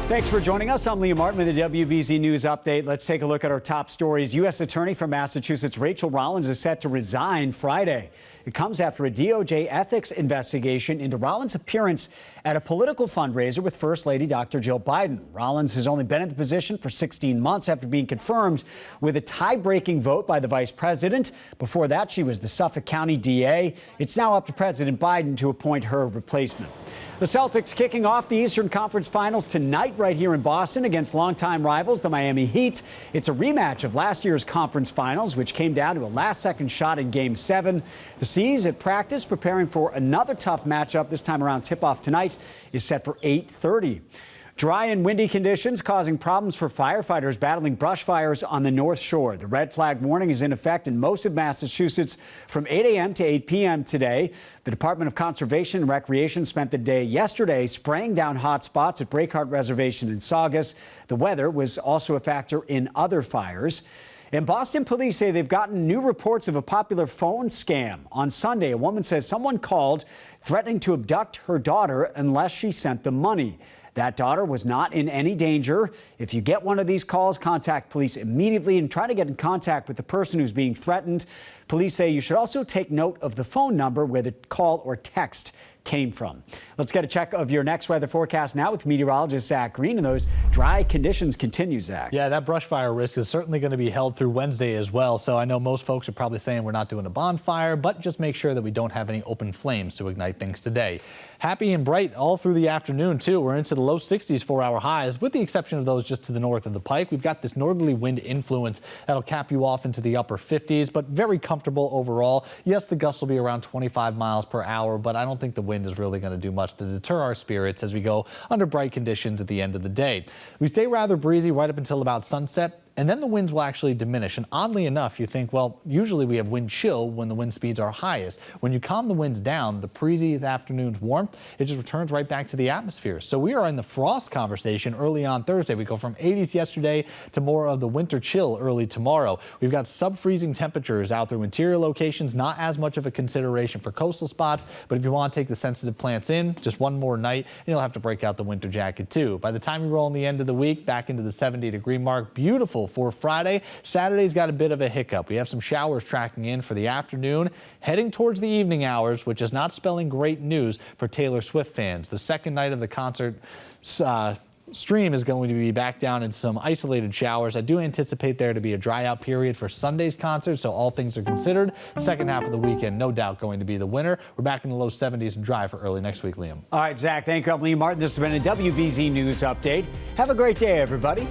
Thanks for joining us. I'm Liam Martin with the WBZ News Update. Let's take a look at our top stories. U.S. Attorney from Massachusetts Rachel Rollins is set to resign Friday. It comes after a DOJ ethics investigation into Rollins' appearance at a political fundraiser with First Lady Dr. Jill Biden. Rollins has only been in the position for 16 months after being confirmed with a tie-breaking vote by the vice president. Before that, she was the Suffolk County DA. It's now up to President Biden to appoint her replacement. The Celtics kicking off the Eastern Conference Finals tonight right here in Boston against longtime rivals, the Miami Heat. It's a rematch of last year's conference finals, which came down to a last-second shot in Game 7. The C's at practice preparing for another tough matchup. This time around, tip-off tonight is set for 8:30. Dry and windy conditions causing problems for firefighters battling brush fires on the North Shore. The red flag warning is in effect in most of Massachusetts from 8 a.m. to 8 p.m. today. The Department of Conservation and Recreation spent the day yesterday spraying down hot spots at Breakheart Reservation in Saugus. The weather was also a factor in other fires. And Boston police say they've gotten new reports of a popular phone scam. On Sunday, a woman says someone called threatening to abduct her daughter unless she sent them money. That daughter was not in any danger. If you get one of these calls, contact police immediately and try to get in contact with the person who's being threatened. Police say you should also take note of the phone number where the call or text came from. Let's get a check of your next weather forecast now with meteorologist Zach Green. And those dry conditions continue, Zach. Yeah, that brush fire risk is certainly going to be held through Wednesday as well. So I know most folks are probably saying we're not doing a bonfire, but just make sure that we don't have any open flames to ignite things today. Happy and bright all through the afternoon, too. We're into the low 60s 4-hour highs, with the exception of those just to the north of the Pike. We've got this northerly wind influence that'll cap you off into the upper 50s, but very comfortable overall. Yes, the gusts will be around 25 miles per hour, but I don't think the wind is really going to do much to deter our spirits as we go under bright conditions at the end of the day. We stay rather breezy right up until about sunset. And then the winds will actually diminish. And oddly enough, you think, well, usually we have wind chill when the wind speeds are highest. When you calm the winds down, the breezy afternoon's warmth, it just returns right back to the atmosphere. So we are in the frost conversation early on Thursday. We go from 80s yesterday to more of the winter chill early tomorrow. We've got sub-freezing temperatures out through interior locations, not as much of a consideration for coastal spots. But if you want to take the sensitive plants in, just one more night, and you'll have to break out the winter jacket too. By the time you roll in the end of the week, back into the 70-degree mark, beautiful for Friday. Saturday's got a bit of a hiccup. We have some showers tracking in for the afternoon, heading towards the evening hours, which is not spelling great news for Taylor Swift fans. The second night of the concert stream is going to be back down in some isolated showers. I do anticipate there to be a dry out period for Sunday's concert, so all things are considered. Second half of the weekend, no doubt going to be the winner. We're back in the low 70s and dry for early next week, Liam. All right, Zach, thank you. I'm Liam Martin. This has been a WBZ News Update. Have a great day, everybody.